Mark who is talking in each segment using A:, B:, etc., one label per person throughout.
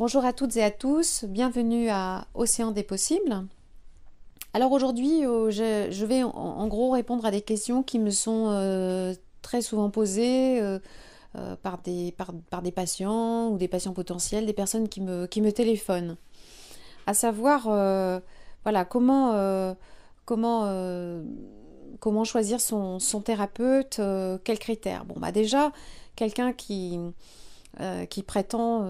A: Bonjour à toutes et à tous, bienvenue à Océan des possibles. Alors aujourd'hui, je vais en gros répondre à des questions qui me sont très souvent posées par des patients ou des patients potentiels, des personnes qui me téléphonent. À savoir, voilà, comment, euh, comment choisir son thérapeute, quels critères. Bon, bah déjà, quelqu'un qui prétend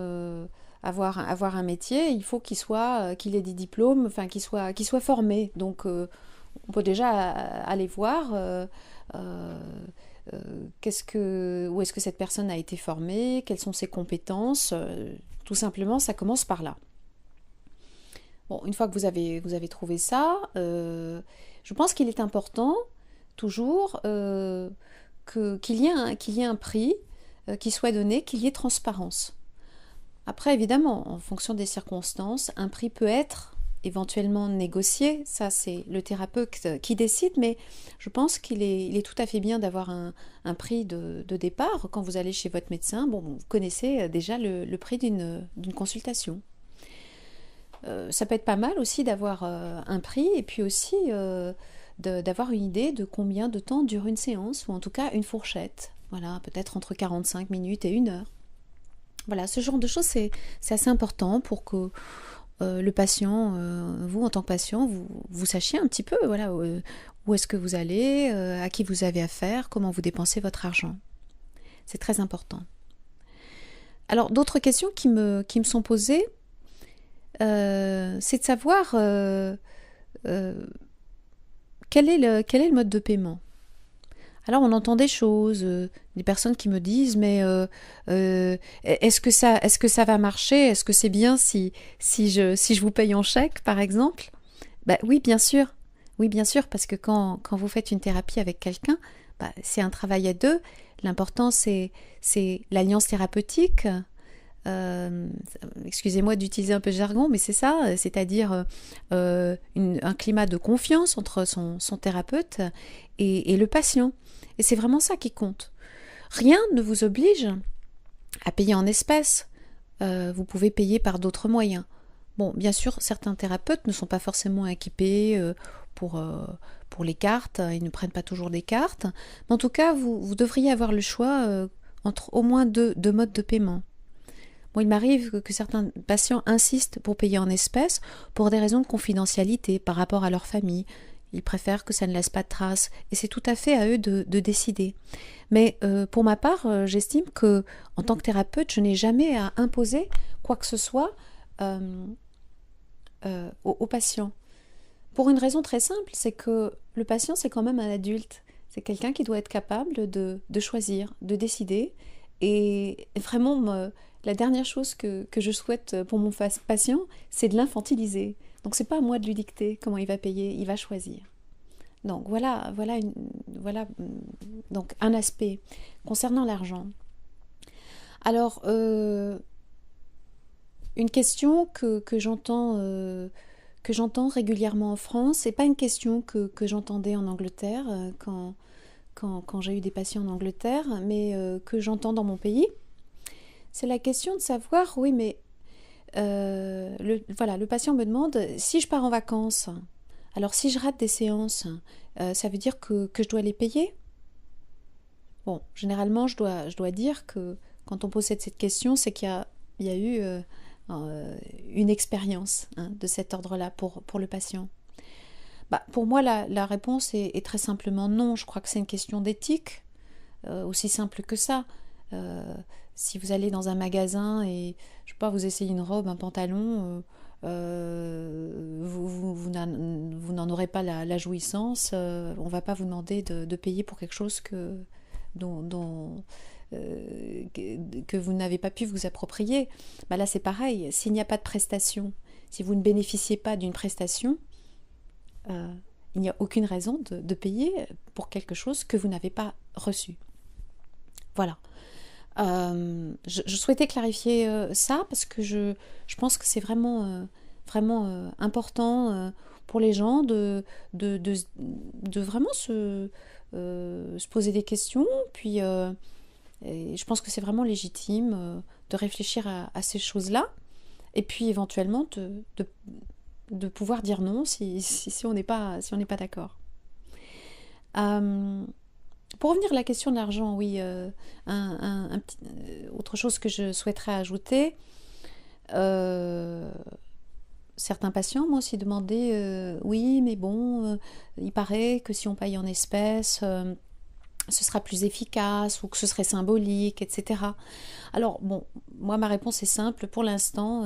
A: avoir un métier, il faut qu'il ait des diplômes, enfin qu'il soit formé. Donc on peut déjà aller voir euh, où est-ce que cette personne a été formée, quelles sont ses compétences. Tout simplement, ça commence par là. Bon, une fois que vous avez trouvé ça, je pense qu'il est important toujours qu'il y ait un prix qui soit donné, qu'il y ait transparence. Après, évidemment, en fonction des circonstances, un prix peut être éventuellement négocié. Ça, c'est le thérapeute qui décide, mais je pense il est tout à fait bien d'avoir un prix de départ. Quand vous allez chez votre médecin, bon, vous connaissez déjà le prix d'une consultation. Ça peut être pas mal aussi d'avoir un prix et puis aussi d'avoir une idée de combien de temps dure une séance, ou en tout cas une fourchette. Voilà, peut-être entre 45 minutes et 1 heure. Voilà, ce genre de choses, c'est assez important pour que le patient, vous en tant que patient, vous sachiez un petit peu voilà, où est-ce que vous allez, à qui vous avez affaire, comment vous dépensez votre argent. C'est très important. Alors, d'autres questions qui me sont posées, c'est de savoir euh, quel est le mode de paiement. Alors on entend des choses, des personnes qui me disent mais est-ce que ça va marcher? Est-ce que c'est bien si je vous paye en chèque par exemple? Bah oui bien sûr parce que quand vous faites une thérapie avec quelqu'un, bah, c'est un travail à deux. L'important c'est l'alliance thérapeutique. Euh, Excusez-moi d'utiliser un peu de jargon, mais c'est ça, c'est-à-dire un climat de confiance entre son thérapeute et le patient. Et c'est vraiment ça qui compte. Rien ne vous oblige à payer en espèces. Vous pouvez payer par d'autres moyens. Bon, bien sûr, certains thérapeutes ne sont pas forcément équipés pour, euh, pour les cartes, ils ne prennent pas toujours des cartes. Mais en tout cas, vous devriez avoir le choix entre au moins deux modes de paiement. Bon, il m'arrive que certains patients insistent pour payer en espèces pour des raisons de confidentialité par rapport à leur famille. Ils préfèrent que ça ne laisse pas de traces et c'est tout à fait à eux de décider. Mais pour ma part, j'estime que en tant que thérapeute, je n'ai jamais à imposer quoi que ce soit euh, au patient. Pour une raison très simple, c'est que le patient, c'est quand même un adulte. C'est quelqu'un qui doit être capable de choisir, de décider. Et vraiment, la dernière chose que je souhaite pour mon patient, c'est de l'infantiliser. Donc, c'est pas à moi de lui dicter comment il va payer, il va choisir. Donc, voilà donc un aspect concernant l'argent. Alors, une question que j'entends régulièrement en France. C'est pas une question que j'entendais en Angleterre quand j'ai eu des patients en Angleterre, mais que j'entends dans mon pays. C'est la question de savoir, oui, mais voilà, le patient me demande si je pars en vacances. Alors si je rate des séances, ça veut dire que je dois les payer? Bon, généralement, je dois dire que quand on pose cette question, c'est il y a eu une expérience hein, de cet ordre-là pour le patient. Bah, pour moi, la réponse est très simplement non. Je crois que c'est une question d'éthique, aussi simple que ça. Euh, Si vous allez dans un magasin et, je sais pas, vous essayez une robe, un pantalon, vous n'en aurez pas la jouissance, on va pas vous demander de payer pour quelque chose dont, que vous n'avez pas pu vous approprier. Bah là, c'est pareil. S'il n'y a pas de prestation, si vous ne bénéficiez pas d'une prestation, euh, il n'y a aucune raison de payer pour quelque chose que vous n'avez pas reçu. Voilà. Je souhaitais clarifier ça parce que je pense que c'est vraiment important pour les gens de vraiment se poser des questions. Puis et je pense que c'est vraiment légitime de réfléchir à ces choses-là. Et puis éventuellement de pouvoir dire non si on n'est pas, si on n'est pas d'accord. Pour revenir à la question de l'argent, oui, autre chose que je souhaiterais ajouter, certains patients m'ont aussi demandé, oui, mais bon, il paraît que si on paye en espèces, ce sera plus efficace ou que ce serait symbolique, etc. Alors, bon, moi, ma réponse est simple. Pour l'instant,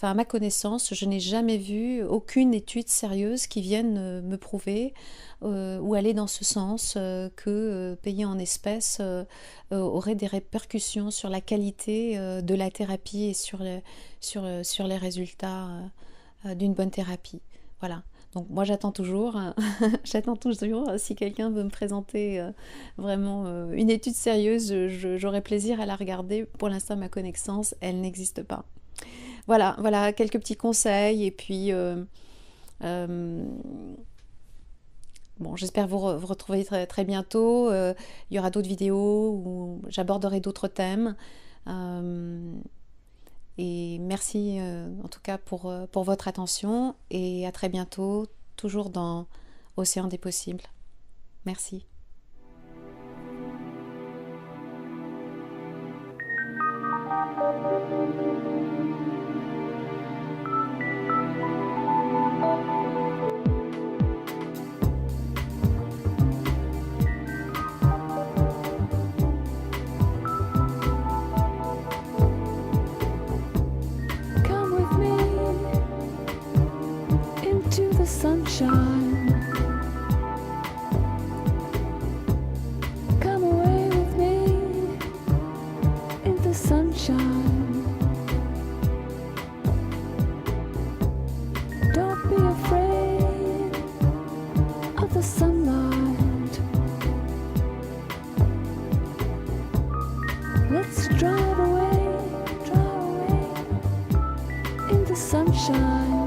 A: à ma connaissance, je n'ai jamais vu aucune étude sérieuse qui vienne me prouver ou aller dans ce sens que payer en espèces aurait des répercussions sur la qualité de la thérapie et sur les résultats d'une bonne thérapie. Voilà. Donc moi j'attends toujours, j'attends toujours. Si quelqu'un veut me présenter vraiment une étude sérieuse, j'aurai plaisir à la regarder. Pour l'instant, à ma connaissance, elle n'existe pas. Voilà, voilà quelques petits conseils. Et puis, bon, j'espère vous retrouver très, très bientôt. Il y aura d'autres vidéos où j'aborderai d'autres thèmes. Et merci en tout cas pour votre attention et à très bientôt, toujours dans Océan des possibles. Merci.
B: Sunshine, come away with me in the sunshine. Don't be afraid of the sunlight. Let's drive away in the sunshine.